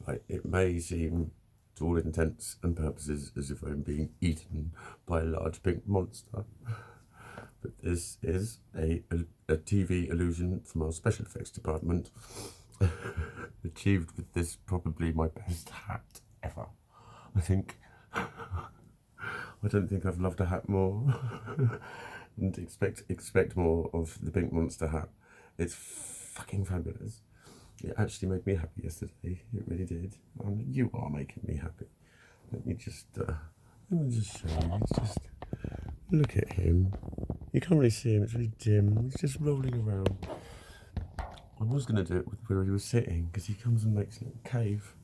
Like, it may seem, to all intents and purposes, as if I'm being eaten by a large pink monster. But this is a TV illusion from our special effects department, achieved with this probably my best hat ever. I think. I don't think I've loved a hat more, and expect more of the pink monster hat. It's fucking fabulous. It actually made me happy yesterday. It really did. And you are making me happy. Let me just show you. It's just, look at him. You can't really see him. It's really dim. He's just rolling around. I was going to do it with where he was sitting, because he comes and makes a little cave.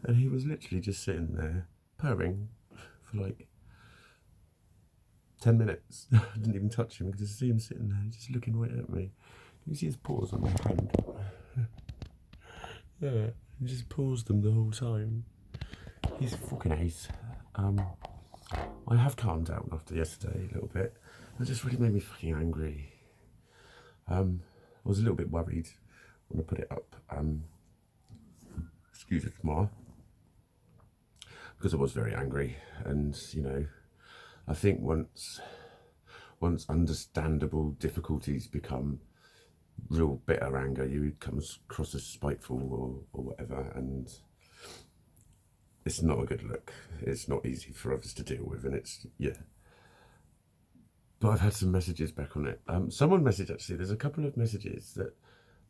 And he was literally just sitting there, purring, for like 10 minutes. I didn't even touch him, because I see him sitting there, just looking right at me. Can you see his paws on my hand? Yeah, he just paws them the whole time. He's fucking ace. I have calmed down after yesterday a little bit. It just really made me fucking angry. I was a little bit worried when I put it up. Excuse it more. Because I was very angry, and you know, I think once understandable difficulties become real bitter anger, you come across as spiteful or whatever, and it's not a good look. It's not easy for others to deal with, and it's, yeah. But I've had some messages back on it. Someone messaged, actually, there's a couple of messages that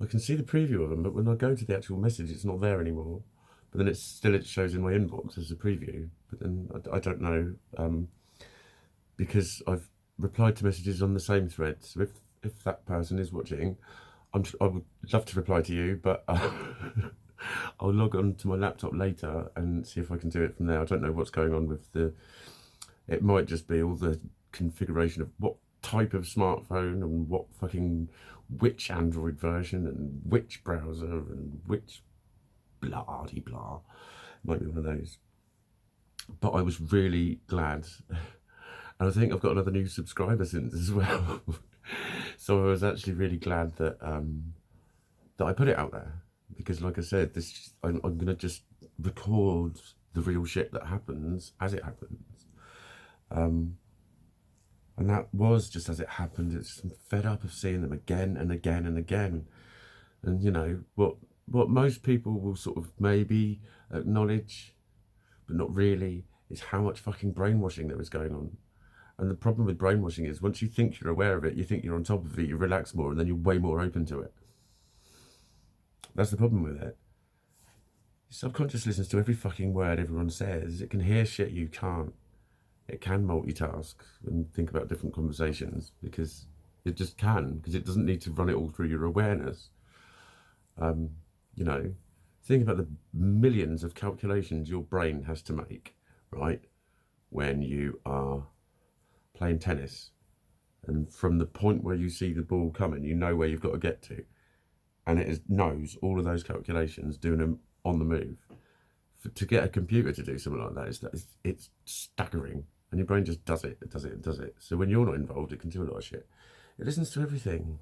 I can see the preview of them, but when I go to the actual message, it's not there anymore. But then it shows in my inbox as a preview. But then I don't know, because I've replied to messages on the same thread. So if that person is watching, I would love to reply to you, but I'll log on to my laptop later and see if I can do it from there. I don't know what's going on with it might just be all the configuration of what type of smartphone and what fucking, which Android version and which browser and which blah de blah. Might be one of those. But I was really glad, and I think I've got another new subscriber since as well. So I was actually really glad that that I put it out there, because like I said, I'm gonna just record the real shit that happens as it happens. And that was just as it happened. It's fed up of seeing them again and again and again. And you know what most people will sort of maybe acknowledge, but not really, is how much fucking brainwashing there is going on. And the problem with brainwashing is, once you think you're aware of it, you think you're on top of it, you relax more, and then you're way more open to it. That's the problem with it. Your subconscious listens to every fucking word everyone says. It can hear shit you can't. It can multitask and think about different conversations, because it just can, because it doesn't need to run it all through your awareness. You know, think about the millions of calculations your brain has to make, right, when you are playing tennis, and from the point where you see the ball coming, you know where you've got to get to, and it knows all of those calculations, doing them on the move. To get a computer to do something like that, it's staggering, and your brain just does it. So when you're not involved, it can do a lot of shit. It listens to everything.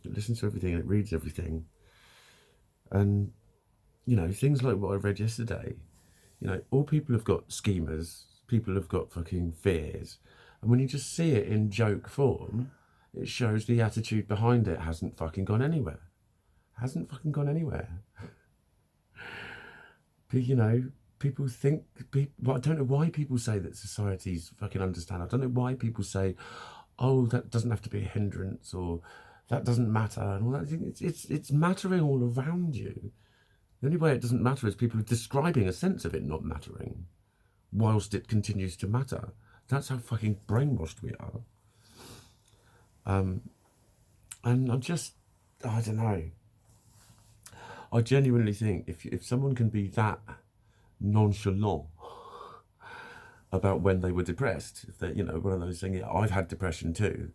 And it reads everything. And you know, things like what I read yesterday, you know, all people have got schemas, people have got fucking fears. And when you just see it in joke form, it shows the attitude behind it hasn't fucking gone anywhere. But, you know, people think, well, I don't know why people say that society's fucking understand. I don't know why people say, oh, that doesn't have to be a hindrance, or that doesn't matter, and all that. It's mattering all around you. The only way it doesn't matter is people are describing a sense of it not mattering, whilst it continues to matter. That's how fucking brainwashed we are. And I'm just, I don't know. I genuinely think if someone can be that nonchalant about when they were depressed, if they, you know, one of those things, yeah, I've had depression too,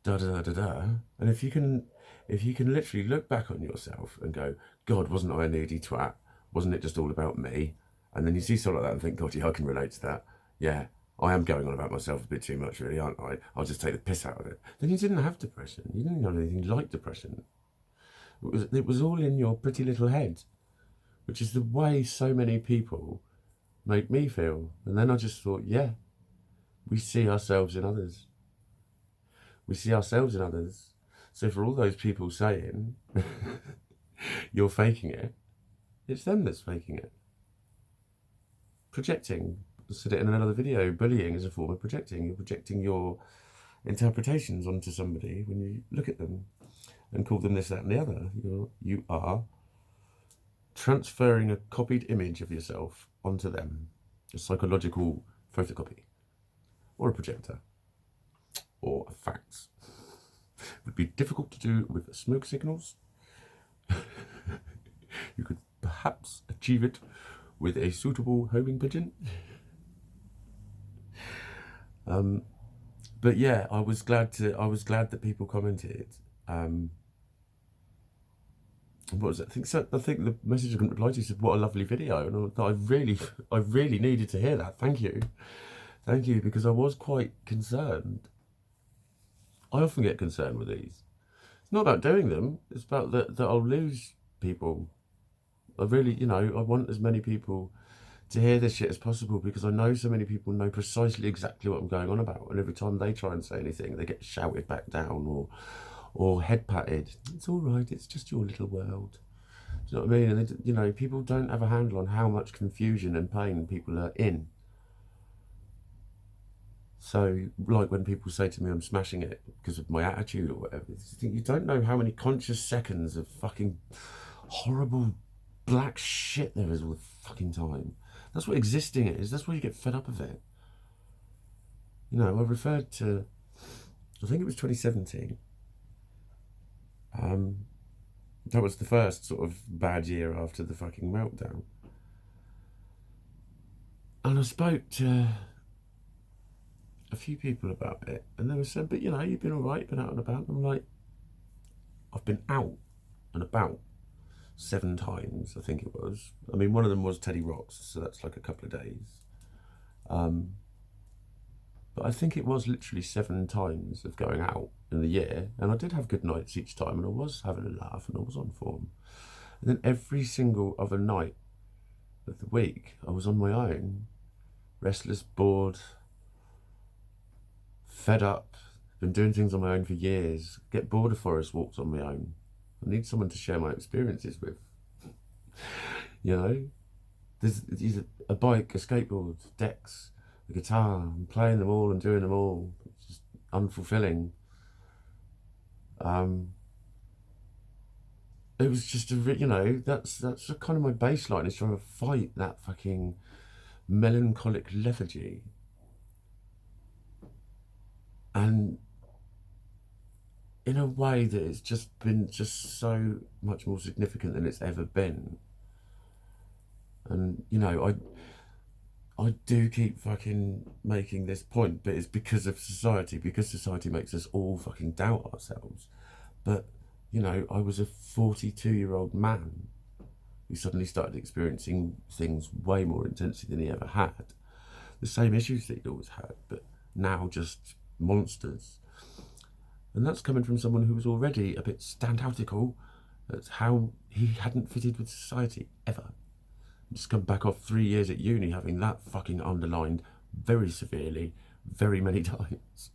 and if you can literally look back on yourself and go, God, wasn't I a needy twat? Wasn't it just all about me? And then you see something like that and think, God, yeah, I can relate to that. Yeah, I am going on about myself a bit too much, really, aren't I? I'll just take the piss out of it. Then you didn't have depression. You didn't have anything like depression. It was all in your pretty little head. which is the way so many people make me feel. And then I just thought, yeah, we see ourselves in others. We see ourselves in others. So for all those people saying you're faking it, it's them that's faking it. Projecting. I said it in another video. Bullying is a form of projecting. You're projecting your interpretations onto somebody when you look at them and call them this, that, and the other. You are transferring a copied image of yourself onto them. A psychological photocopy. Or a projector. Or a fax. It would be difficult to do with smoke signals. You could perhaps achieve it with a suitable homing pigeon. But yeah, I was glad that people commented. What was it? I think the message I couldn't reply to said, "What a lovely video," and I thought I really needed to hear that. Thank you, because I was quite concerned. I often get concerned with these. It's not about doing them. It's about that I'll lose people. I really, I want as many people to hear this shit as possible, because I know so many people know precisely exactly what I'm going on about, and every time they try and say anything, they get shouted back down or head patted. It's all right. It's just your little world. Do you know what I mean? And people don't have a handle on how much confusion and pain people are in. So, like when people say to me I'm smashing it because of my attitude or whatever, you don't know how many conscious seconds of fucking horrible black shit there is all the fucking time. That's what existing is. That's why you get fed up of it. I referred to, I think it was 2017. That was the first sort of bad year after the fucking meltdown. And I spoke to a few people about it, and they were saying, but you've been all right, been out and about. And I'm like, I've been out and about 7 times, I think it was. I mean, one of them was Teddy Rocks, so that's like a couple of days. But I think it was literally 7 times of going out in the year, and I did have good nights each time, and I was having a laugh, and I was on form. And then every single other night of the week, I was on my own, restless, bored, fed up, been doing things on my own for years, get bored of forest walks on my own. I need someone to share my experiences with. There's either a bike, a skateboard, decks, a guitar. I'm playing them all and doing them all. It's just unfulfilling. It was just that's kind of my baseline, is trying to fight that fucking melancholic lethargy. And in a way that it's just been so much more significant than it's ever been. And I do keep fucking making this point, but it's because of society, because society makes us all fucking doubt ourselves. But I was a 42-year-old man who suddenly started experiencing things way more intensely than he ever had. The same issues that he'd always had, but now just monsters. And that's coming from someone who was already a bit standoutical at how he hadn't fitted with society ever. Just come back off 3 years at uni having that fucking underlined very severely, very many times.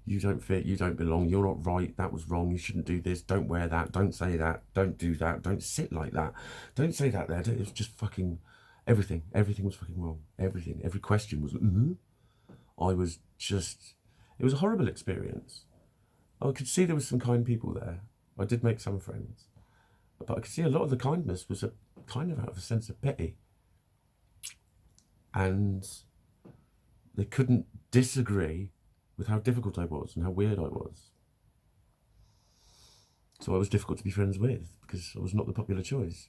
You don't fit, you don't belong, you're not right, that was wrong, you shouldn't do this, don't wear that, don't say that, don't do that, don't sit like that, don't say that there. It was just fucking everything was fucking wrong. Everything, every question was, it was a horrible experience. I could see there was some kind people there. I did make some friends. But I could see a lot of the kindness was kind of out of a sense of pity. And they couldn't disagree with how difficult I was and how weird I was. So I was difficult to be friends with because I was not the popular choice.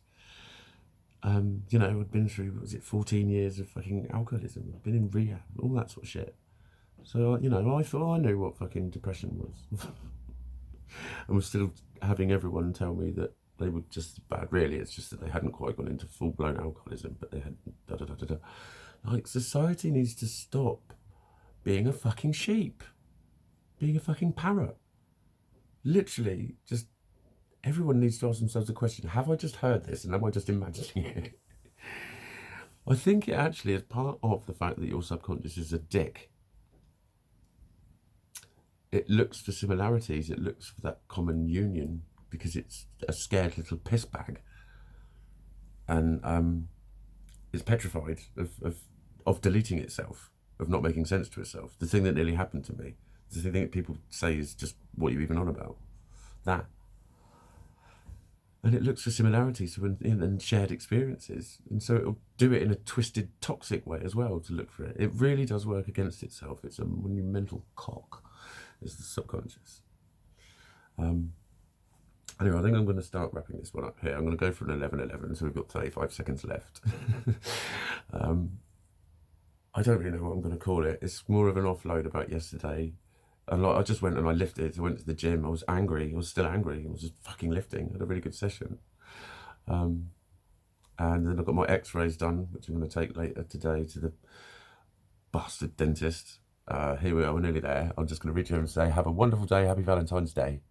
I'd been through, 14 years of fucking alcoholism. I'd been in rehab, all that sort of shit. So, I thought I knew what fucking depression was. And was still having everyone tell me that they were just as bad. Really, it's just that they hadn't quite gone into full-blown alcoholism, but they had da-da-da-da-da. Like, society needs to stop being a fucking sheep. Being a fucking parrot. Literally, just everyone needs to ask themselves the question, have I just heard this and am I just imagining it? I think it actually is part of the fact that your subconscious is a dick. It looks for similarities, it looks for that common union because it's a scared little piss bag. And it's petrified of deleting itself, of not making sense to itself. The thing that nearly happened to me, the thing that people say is just, what are you even on about? That. And it looks for similarities and shared experiences. And so it'll do it in a twisted, toxic way as well to look for it. It really does work against itself. It's a monumental cock, is the subconscious. Anyway, I think I'm going to start wrapping this one up here. I'm going to go for an 11:11, so we've got 35 seconds left. I don't really know what I'm going to call it. It's more of an offload about yesterday. And like, I just went and I lifted. I went to the gym. I was angry. I was still angry. I was just fucking lifting. I had a really good session. And then I got my x-rays done, which I'm going to take later today to the bastard dentist. Here we are. We're nearly there. I'm just going to read you and say, have a wonderful day. Happy Valentine's Day.